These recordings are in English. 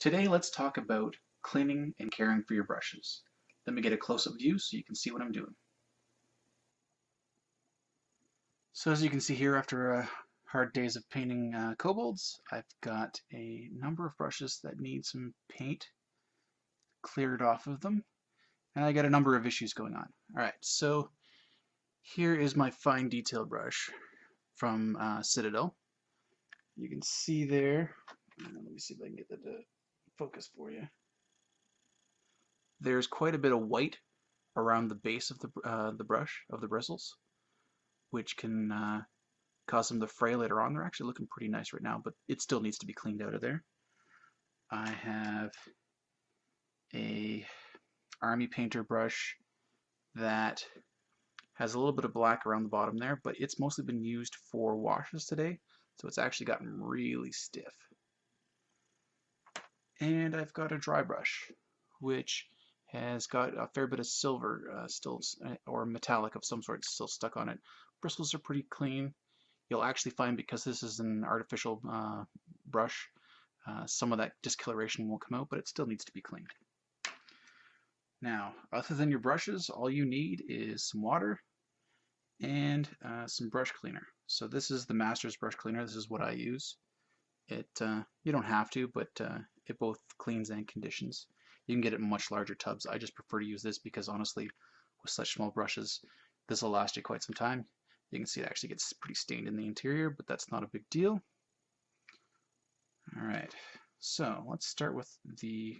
Today let's talk about cleaning and caring for your brushes. Let me get a close-up view so you can see what I'm doing. So as you can see here, after hard days of painting kobolds, I've got a number of brushes that need some paint cleared off of them, and I got a number of issues going on. Alright, so here is my fine detail brush from Citadel. You can see there, let me see if I can get that to focus for you. There's quite a bit of white around the base of the brush, of the bristles, which can cause them to fray later on. They're actually looking pretty nice right now, but it still needs to be cleaned out of there. I have a Army Painter brush that has a little bit of black around the bottom there, but it's mostly been used for washes today, so it's actually gotten really stiff. And I've got a dry brush, which has got a fair bit of silver or metallic of some sort still stuck on it. Bristles are pretty clean. You'll actually find, because this is an artificial brush, some of that discoloration won't come out, but it still needs to be cleaned. Now, other than your brushes, all you need is some water and some brush cleaner. So this is the Masters brush cleaner. This is what I use. You don't have to, but it both cleans and conditions. You can get it in much larger tubs. I just prefer to use this because honestly, with such small brushes, this will last you quite some time. You can see it actually gets pretty stained in the interior, but that's not a big deal. Alright, so let's start with the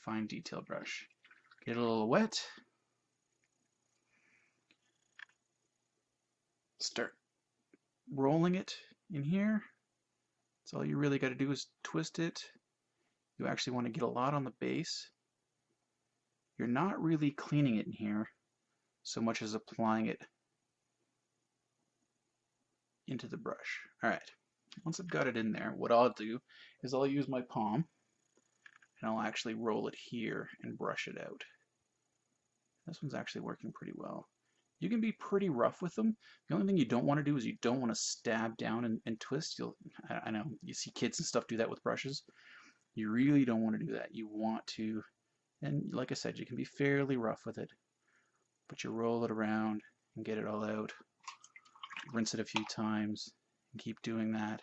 fine detail brush. Get it a little wet. Start rolling it in here. So all you really got to do is twist it. You actually want to get a lot on the base. You're not really cleaning it in here so much as applying it into the brush. Alright, once I've got it in there, what I'll do is I'll use my palm and I'll actually roll it here and brush it out. This one's actually working pretty well. You can be pretty rough with them. The only thing you don't want to do is you don't want to stab down and twist. I know you see kids and stuff do that with brushes. You really don't want to do that. You want to, and like I said, you can be fairly rough with it, but you roll it around and get it all out. Rinse it a few times and keep doing that.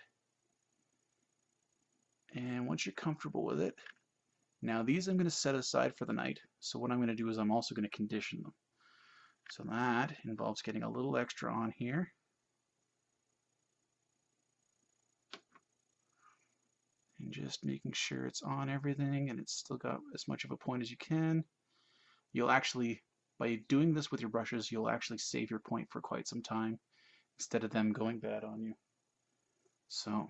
And once you're comfortable with it, now these I'm going to set aside for the night. So what I'm going to do is I'm also going to condition them. So that involves getting a little extra on here. And just making sure it's on everything and it's still got as much of a point as you can. You'll actually, by doing this with your brushes, you'll actually save your point for quite some time instead of them going bad on you. So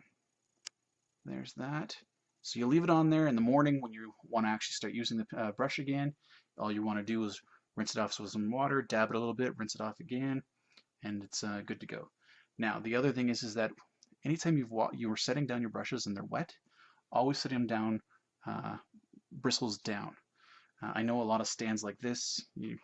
there's that. So you leave it on there in the morning when you want to actually start using the brush again. All you want to do is rinse it off with some water, dab it a little bit, rinse it off again, and it's good to go. Now the other thing is that anytime you are setting down your brushes and they're wet, always set them down, bristles down. I know a lot of stands like this, you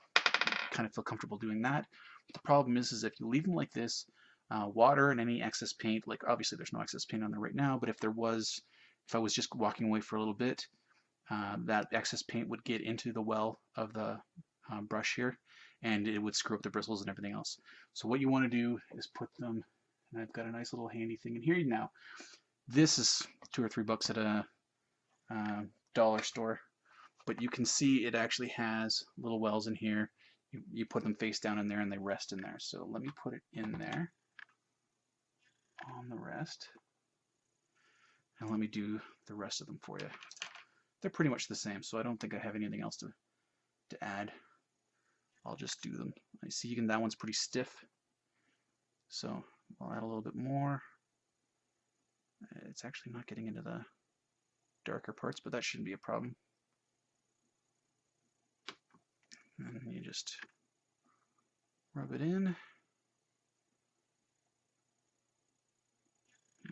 kind of feel comfortable doing that. But the problem is if you leave them like this, water and any excess paint, like obviously there's no excess paint on there right now, but if I was just walking away for a little bit, that excess paint would get into the well of the brush here, and it would screw up the bristles and everything else. So what you want to do is put them, and I've got a nice little handy thing in here now. This is $2 or $3 at a dollar store, but you can see it actually has little wells in here. You put them face down in there and they rest in there. So let me put it in there on the rest, and let me do the rest of them for you. They're pretty much the same, so I don't think I have anything else to add. I'll just do them. I see even that one's pretty stiff, so I'll add a little bit more. It's actually not getting into the darker parts, but that shouldn't be a problem. And you just rub it in.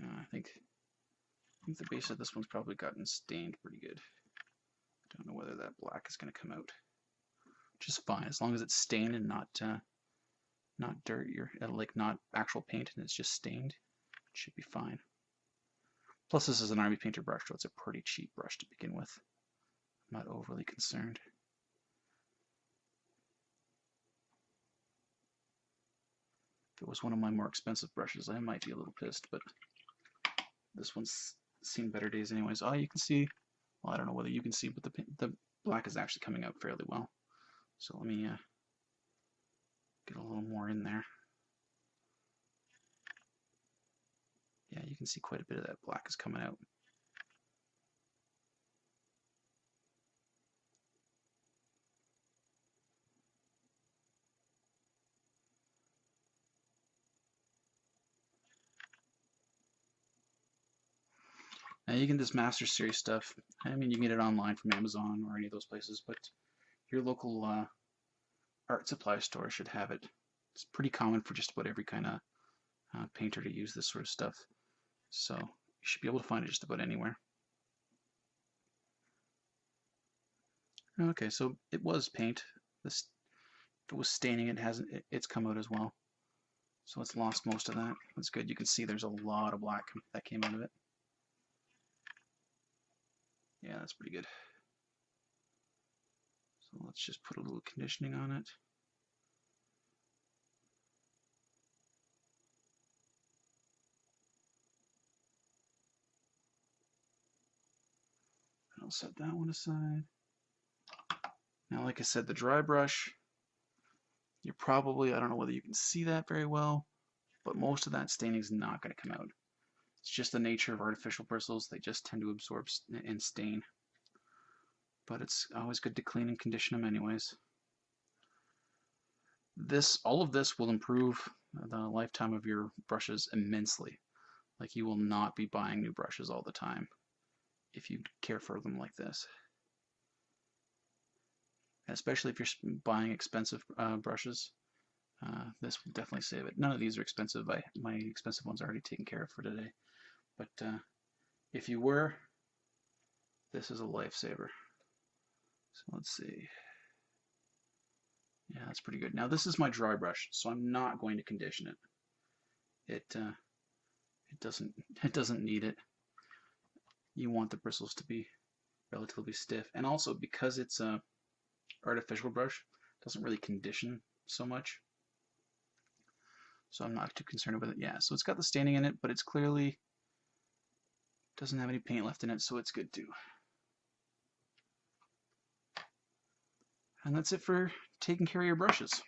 I think the base of this one's probably gotten stained pretty good. Don't know whether that black is going to come out. Which is fine, as long as it's stained and not dirt, like not actual paint, and it's just stained. It should be fine. Plus this is an Army Painter brush, so it's a pretty cheap brush to begin with. I'm not overly concerned. If it was one of my more expensive brushes, I might be a little pissed, but this one's seen better days anyways. Oh, you can see, well, I don't know whether you can see, but the black is actually coming out fairly well. So let me get a little more in there. Yeah, you can see quite a bit of that black is coming out. Now you can this Master Series stuff. I mean, you can get it online from Amazon or any of those places, but your local art supply store should have it. It's pretty common for just about every kind of painter to use this sort of stuff. So you should be able to find it just about anywhere. Okay, so it was paint. This, if it was staining, it's come out as well. So it's lost most of that. That's good. You can see there's a lot of black that came out of it. Yeah, that's pretty good. So let's just put a little conditioning on it. I'll set that one aside. Now, like I said, the dry brush, you're probably, I don't know whether you can see that very well, but most of that staining is not going to come out. It's just the nature of artificial bristles. They just tend to absorb and stain. But it's always good to clean and condition them anyways. All of this will improve the lifetime of your brushes immensely. Like, you will not be buying new brushes all the time if you care for them like this. Especially if you're buying expensive brushes, this will definitely save it. None of these are expensive. My expensive ones are already taken care of for today. But if you were, this is a lifesaver. So let's see. Yeah, that's pretty good. Now this is my dry brush, so I'm not going to condition it. It doesn't need it. You want the bristles to be relatively stiff, and also because it's a artificial brush, it doesn't really condition so much. So I'm not too concerned with it. Yeah, so it's got the staining in it, but it's clearly doesn't have any paint left in it, so it's good too. And that's it for taking care of your brushes.